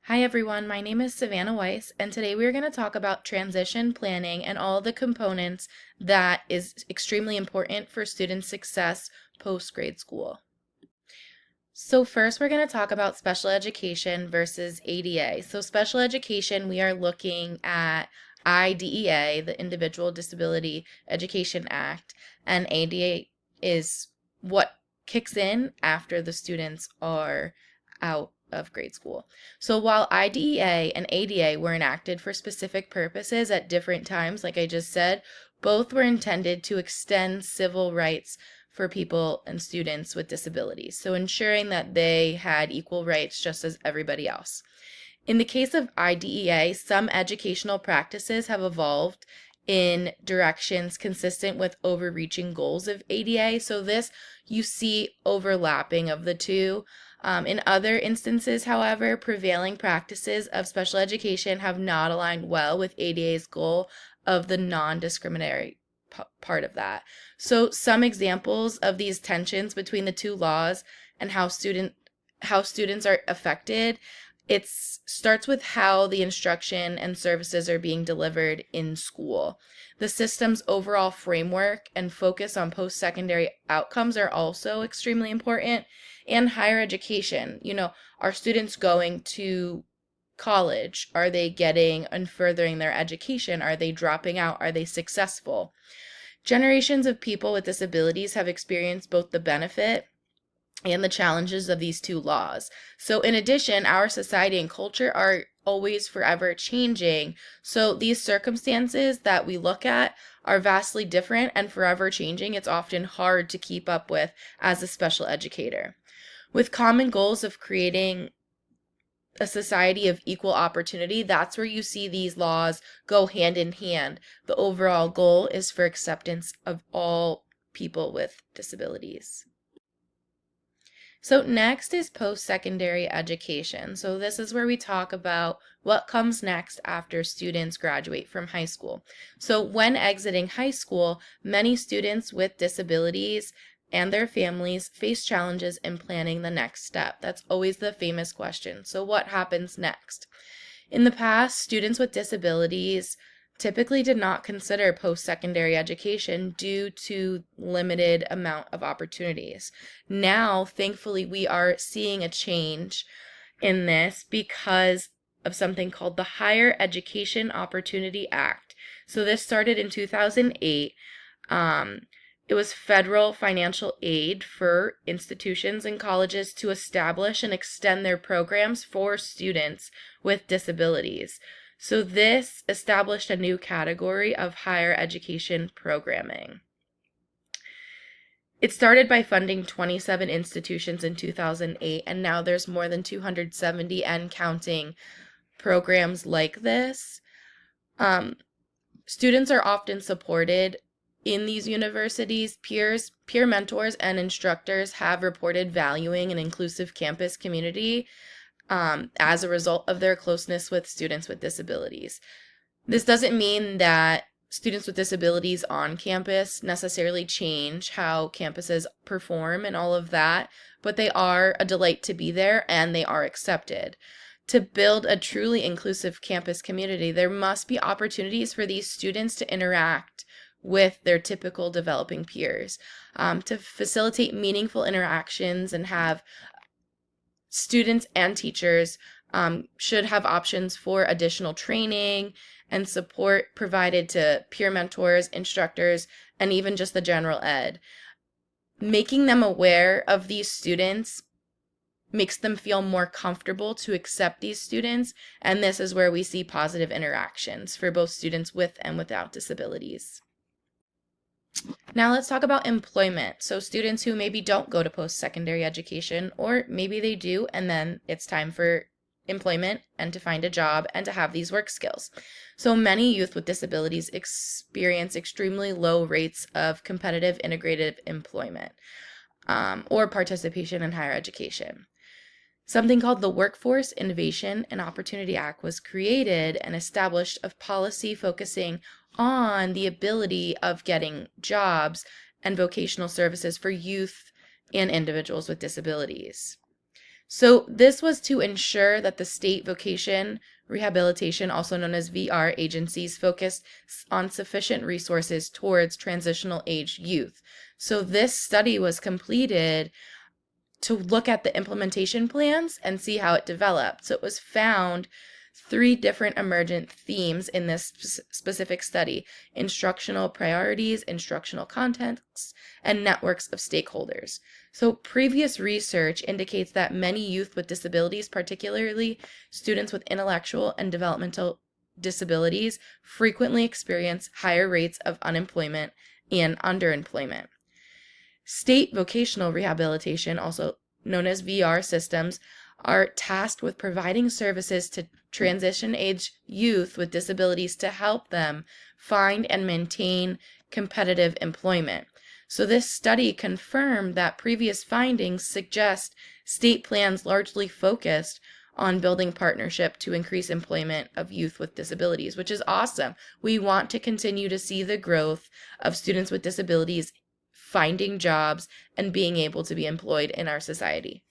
Hi everyone, my name is Savannah Weiss, and today we are going to talk about transition planning and all the components that is extremely important for student success post-grade school. So first we're going to talk about special education versus ADA. So special education, we are looking at IDEA, the Individual Disability Education Act, and ADA is what kicks in after the students are out of grade school. So while IDEA and ADA were enacted for specific purposes at different times, like I just said, both were intended to extend civil rights for people and students with disabilities, so ensuring that they had equal rights just as everybody else. In the case of IDEA, some educational practices have evolved in directions consistent with overreaching goals of ADA, so this you see overlapping of the two. In other instances, however, prevailing practices of special education have not aligned well with ADA's goal of the non-discriminatory part of that. So some examples of these tensions between the two laws and how students are affected, it starts with how the instruction and services are being delivered in school. The system's overall framework and focus on post-secondary outcomes are also extremely important. And higher education, are students going to college? Are they getting and furthering their education? Are they dropping out? Are they successful? Generations of people with disabilities have experienced both the benefit and the challenges of these two laws. So in addition, our society and culture are always forever changing. So these circumstances that we look at are vastly different and forever changing. It's often hard to keep up with as a special educator. With common goals of creating a society of equal opportunity, that's where you see these laws go hand in hand. The overall goal is for acceptance of all people with disabilities. So next is post-secondary education. So this is where we talk about what comes next after students graduate from high school. So when exiting high school, many students with disabilities and their families face challenges in planning the next step. That's always the famous question. So what happens next? In the past, students with disabilities typically did not consider post-secondary education due to limited amount of opportunities. Now, thankfully, we are seeing a change in this because of something called the Higher Education Opportunity Act. So this started in 2008. It was federal financial aid for institutions and colleges to establish and extend their programs for students with disabilities. So this established a new category of higher education programming. It started by funding 27 institutions in 2008, and now there's more than 270 and counting programs like this. Students are often supported in these universities. Peer mentors, and instructors have reported valuing an inclusive campus community as a result of their closeness with students with disabilities. This doesn't mean that students with disabilities on campus necessarily change how campuses perform and all of that, but they are a delight to be there and they are accepted. To build a truly inclusive campus community, there must be opportunities for these students to interact with their typical developing peers, to facilitate meaningful interactions and have students and teachers should have options for additional training and support provided to peer mentors, instructors, and even just the general ed. Making them aware of these students makes them feel more comfortable to accept these students, and this is where we see positive interactions for both students with and without disabilities. Now let's talk about employment. So students who maybe don't go to post-secondary education, or maybe they do, and then it's time for employment and to find a job and to have these work skills. So many youth with disabilities experience extremely low rates of competitive integrated employment or participation in higher education. Something called the Workforce Innovation and Opportunity Act was created and established a policy focusing on the ability of getting jobs and vocational services for youth and individuals with disabilities. So this was to ensure that the state vocation rehabilitation, also known as VR agencies, focused on sufficient resources towards transitional age youth. So this study was completed to look at the implementation plans and see how it developed. So it was found 3 different emergent themes in this specific study: instructional priorities, instructional contexts, and networks of stakeholders. So previous research indicates that many youth with disabilities, particularly students with intellectual and developmental disabilities, frequently experience higher rates of unemployment and underemployment. State vocational rehabilitation, also known as VR systems, are tasked with providing services to transition age youth with disabilities to help them find and maintain competitive employment. So this study confirmed that previous findings suggest state plans largely focused on building partnership to increase employment of youth with disabilities, which is awesome. We want to continue to see the growth of students with disabilities finding jobs and being able to be employed in our society.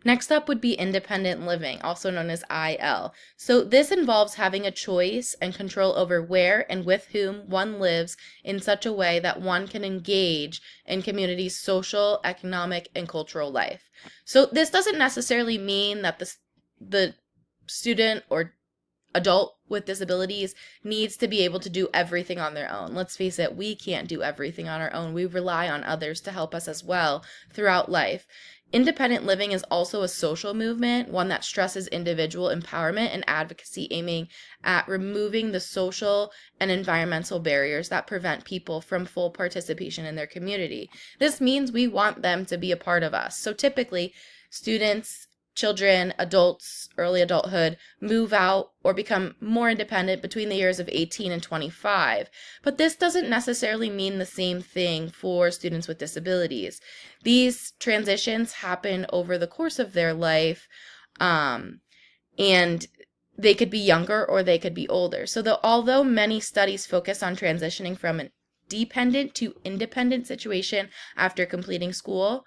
Next up would be independent living, also known as IL. So this involves having a choice and control over where and with whom one lives in such a way that one can engage in community's social, economic, and cultural life. So this doesn't necessarily mean that the student or adult with disabilities needs to be able to do everything on their own. Let's face it, we can't do everything on our own. We rely on others to help us as well throughout life. Independent living is also a social movement, one that stresses individual empowerment and advocacy, aiming at removing the social and environmental barriers that prevent people from full participation in their community. This means we want them to be a part of us. So typically, students, children, adults, early adulthood move out or become more independent between the years of 18 and 25. But this doesn't necessarily mean the same thing for students with disabilities. These transitions happen over the course of their life, and they could be younger or they could be older. So although many studies focus on transitioning from a dependent to independent situation after completing school,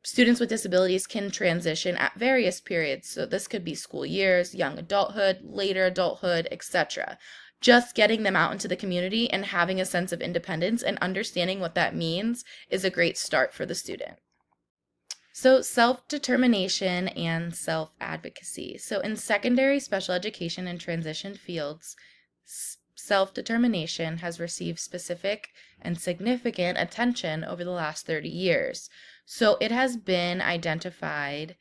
students with disabilities can transition at various periods. So this could be school years, young adulthood, later adulthood, etc. Just getting them out into the community and having a sense of independence and understanding what that means is a great start for the student. So self-determination and self-advocacy. So in secondary, special education, and transition fields, self-determination has received specific and significant attention over the last 30 years. So it has been identified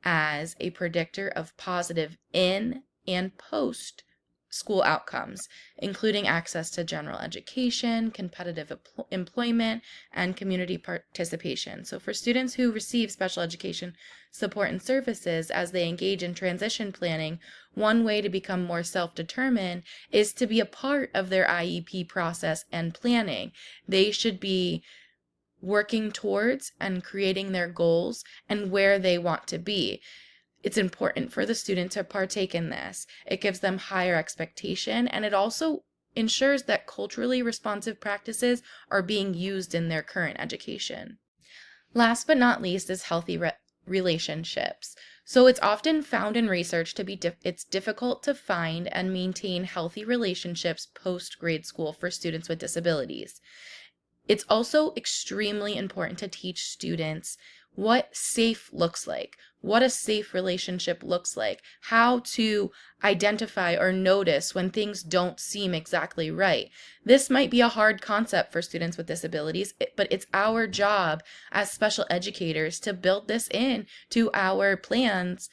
as a predictor of positive in and post school outcomes, including access to general education, competitive employment, and community participation. So for students who receive special education support and services as they engage in transition planning, one way to become more self-determined is to be a part of their IEP process and planning. They should be working towards and creating their goals and where they want to be. It's important for the student to partake in this. It gives them higher expectation, and it also ensures that culturally responsive practices are being used in their current education. Last but not least is healthy relationships. So it's often found in research to be it's difficult to find and maintain healthy relationships post-grade school for students with disabilities. It's also extremely important to teach students what safe looks like, what a safe relationship looks like, how to identify or notice when things don't seem exactly right. This might be a hard concept for students with disabilities, but it's our job as special educators to build this in to our plans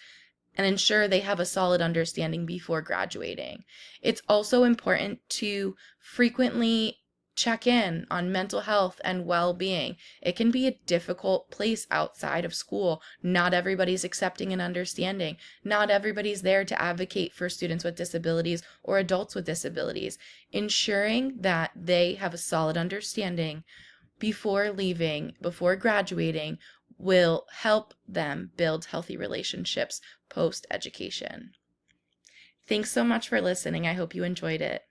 and ensure they have a solid understanding before graduating. It's also important to frequently check in on mental health and well-being. It can be a difficult place outside of school. Not everybody's accepting and understanding. Not everybody's there to advocate for students with disabilities or adults with disabilities. Ensuring that they have a solid understanding before leaving, before graduating, will help them build healthy relationships post-education. Thanks so much for listening. I hope you enjoyed it.